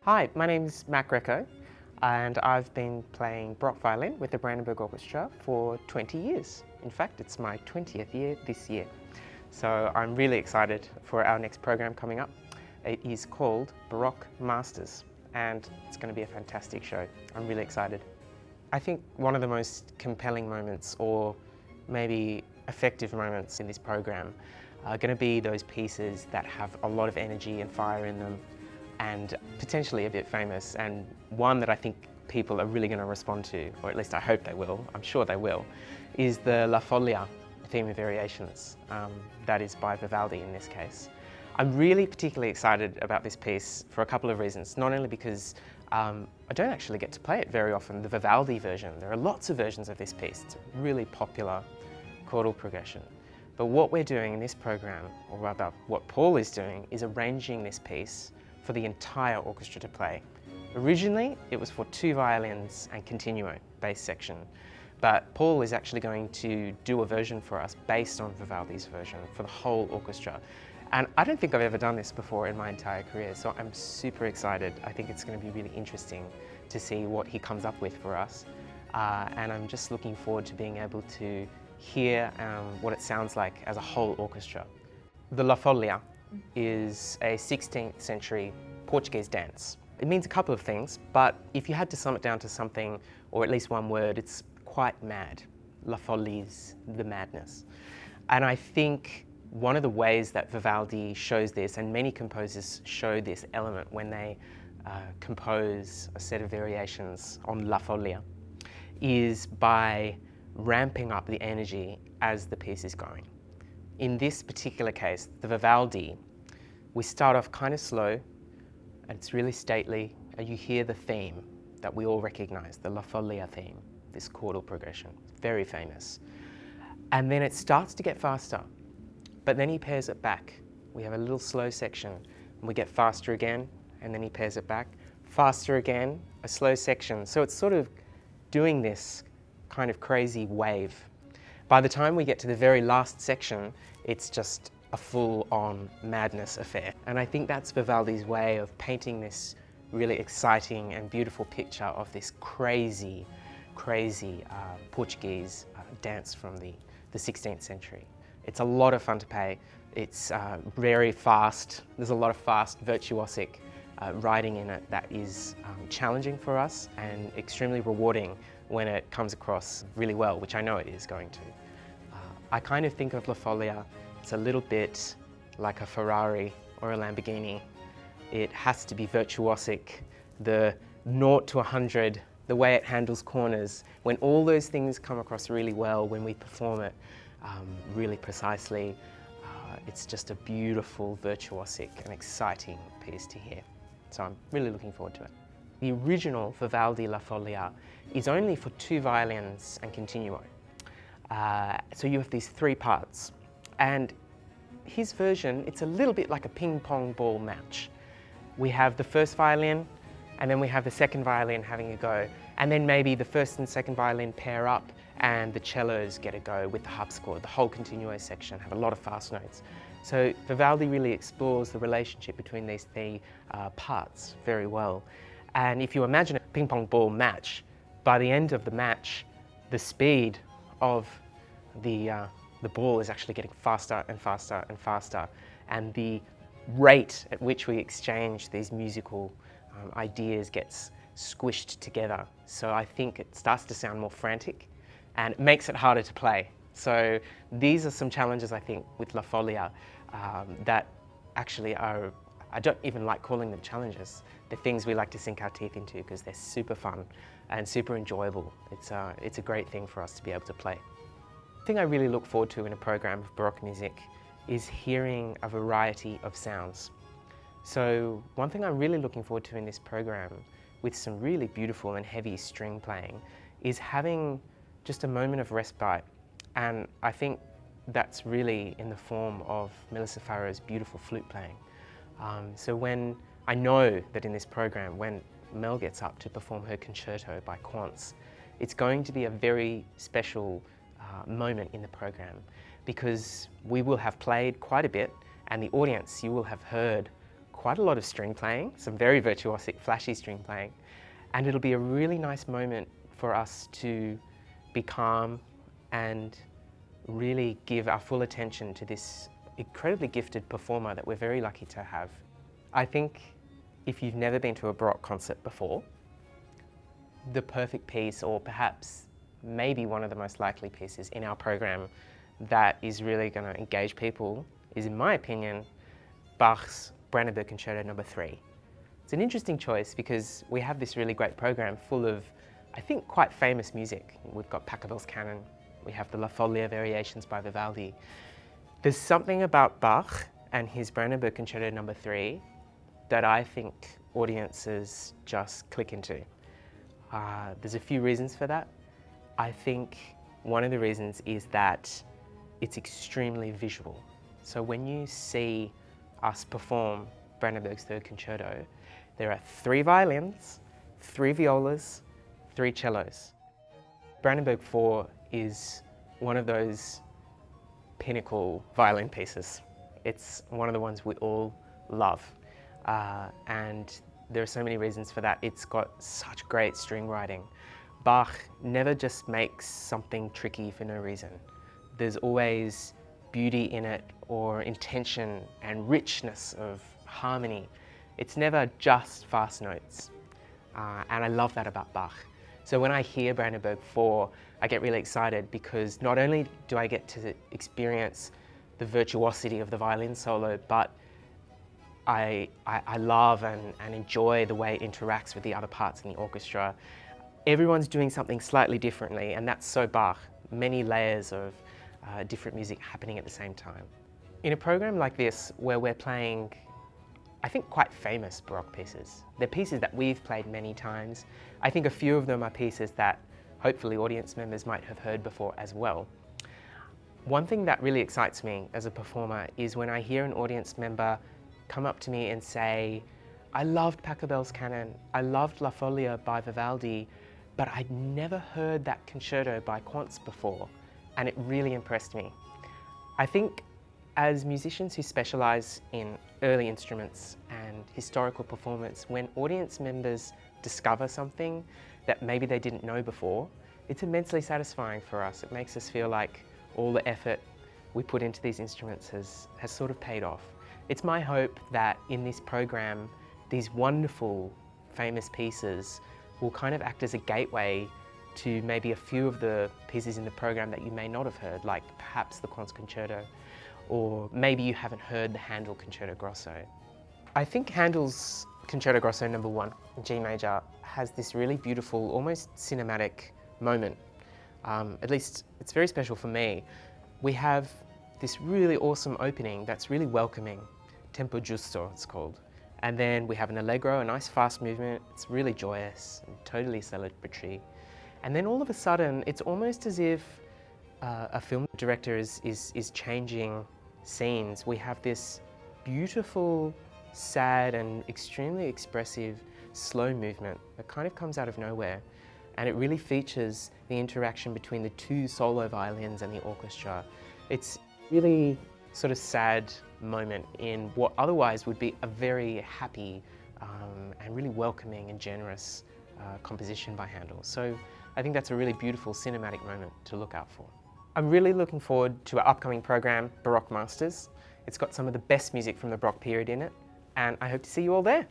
Hi, my name's Greco, and I've been playing Baroque violin with the Brandenburg Orchestra for 20 years. In fact, it's my 20th year this year. So I'm really excited for our next program coming up. It is called Baroque Masters, and it's going to be a fantastic show. I'm really excited. I think one of the most compelling moments, or maybe effective moments in this program, are going to be those pieces that have a lot of energy and fire in them, and potentially a bit famous, and one that I think people are really going to respond to, or at least I hope they will, I'm sure they will, is the La Folia theme of variations. That is by Vivaldi in this case. I'm really particularly excited about this piece for a couple of reasons, not only because I don't actually get to play it very often, the Vivaldi version. There are lots of versions of this piece. It's a really popular chordal progression. But what we're doing in this program, or rather what Paul is doing, is arranging this piece for the entire orchestra to play. Originally, it was for 2 violins and continuo, bass section, but Paul is actually going to do a version for us based on Vivaldi's version for the whole orchestra. And I don't think I've ever done this before in my entire career, so I'm super excited. I think it's going to be really interesting to see what he comes up with for us. And I'm just looking forward to being able to hear what it sounds like as a whole orchestra. The La Folia is a 16th century Portuguese dance. It means a couple of things, but if you had to sum it down to something, or at least one word, it's quite mad. La folie is the madness. And I think one of the ways that Vivaldi shows this, and many composers show this element when they compose a set of variations on La Folia, is by ramping up the energy as the piece is going. In this particular case, the Vivaldi, we start off kind of slow, and it's really stately, and you hear the theme that we all recognize, the La Folia theme, this chordal progression, very famous. And then it starts to get faster, but then he pairs it back. We have a little slow section, and we get faster again, and then he pairs it back, faster again, a slow section. So it's sort of doing this kind of crazy wave. By the time we get to the very last section, it's just a full-on madness affair. And I think that's Vivaldi's way of painting this really exciting and beautiful picture of this crazy Portuguese dance from the 16th century. It's a lot of fun to play. It's very fast. There's a lot of fast, virtuosic writing in it that is challenging for us and extremely rewarding when it comes across really well, which I know it is going to. I kind of think of La Folia, it's a little bit like a Ferrari or a Lamborghini. It has to be virtuosic, the 0 to 100, the way it handles corners. When all those things come across really well, when we perform it really precisely, it's just a beautiful, virtuosic and exciting piece to hear. So I'm really looking forward to it. The original Vivaldi La Folia is only for 2 violins and continuo. So you have these 3 parts. And his version, it's a little bit like a ping-pong ball match. We have the first violin, and then we have the second violin having a go. And then maybe the first and second violin pair up, and the cellos get a go with the harpsichord. The whole continuo section have a lot of fast notes. So Vivaldi really explores the relationship between these 3 parts very well. And if you imagine a ping-pong ball match, by the end of the match, the speed of the ball is actually getting faster and faster and faster, and the rate at which we exchange these musical ideas gets squished together. So I think it starts to sound more frantic, and it makes it harder to play. So these are some challenges, I think, with La Folia that actually are, I don't even like calling them challenges. They're things we like to sink our teeth into because they're super fun and super enjoyable. It's a great thing for us to be able to play. The thing I really look forward to in a program of Baroque music is hearing a variety of sounds. So one thing I'm really looking forward to in this program, with some really beautiful and heavy string playing, is having just a moment of respite. And I think that's really in the form of Melissa Farrow's beautiful flute playing. So when I know that in this program, when Mel gets up to perform her Concerto by Quantz, it's going to be a very special moment in the program, because we will have played quite a bit, and the audience, you will have heard quite a lot of string playing, some very virtuosic, flashy string playing, and it'll be a really nice moment for us to be calm and really give our full attention to this incredibly gifted performer that we're very lucky to have. I think if you've never been to a Baroque concert before, the perfect piece, or perhaps maybe one of the most likely pieces in our program that is really going to engage people is, in my opinion, Bach's Brandenburg Concerto No. 3. It's an interesting choice because we have this really great program full of, I think, quite famous music. We've got Pachelbel's Canon, we have the La Folia variations by Vivaldi. There's something about Bach and his Brandenburg Concerto No. 3 that I think audiences just click into. There's a few reasons for that. I think one of the reasons is that it's extremely visual. So when you see us perform Brandenburg's Third Concerto, there are 3 violins, 3 violas, 3 cellos. Brandenburg 4 is one of those pinnacle violin pieces. It's one of the ones we all love. And there are so many reasons for that. It's got such great string writing. Bach never just makes something tricky for no reason. There's always beauty in it, or intention and richness of harmony. It's never just fast notes. And I love that about Bach. So when I hear Brandenburg 4, I get really excited because not only do I get to experience the virtuosity of the violin solo, but I love and enjoy the way it interacts with the other parts in the orchestra. Everyone's doing something slightly differently, and that's so Bach. Many layers of different music happening at the same time. In a program like this, where we're playing, I think, quite famous Baroque pieces, they're pieces that we've played many times. I think a few of them are pieces that hopefully audience members might have heard before as well. One thing that really excites me as a performer is when I hear an audience member come up to me and say, I loved Pachelbel's Canon, I loved La Folia by Vivaldi, but I'd never heard that concerto by Quantz before, and it really impressed me. I think as musicians who specialise in early instruments and historical performance, when audience members discover something that maybe they didn't know before, it's immensely satisfying for us. It makes us feel like all the effort we put into these instruments has sort of paid off. It's my hope that in this program, these wonderful, famous pieces will kind of act as a gateway to maybe a few of the pieces in the program that you may not have heard, like perhaps the Quantz Concerto, or maybe you haven't heard the Handel Concerto Grosso. I think Handel's Concerto Grosso No. 1 in G major has this really beautiful, almost cinematic moment. At least it's very special for me. We have this really awesome opening that's really welcoming, tempo giusto it's called. And then we have an allegro, a nice fast movement. It's really joyous and totally celebratory. And then all of a sudden, it's almost as if a film director is changing scenes. We have this beautiful, sad and extremely expressive slow movement that kind of comes out of nowhere. And it really features the interaction between the 2 solo violins and the orchestra. It's really sort of sad moment in what otherwise would be a very happy and really welcoming and generous composition by Handel. So I think that's a really beautiful cinematic moment to look out for. I'm really looking forward to our upcoming program, Baroque Masters. It's got some of the best music from the Baroque period in it, and I hope to see you all there.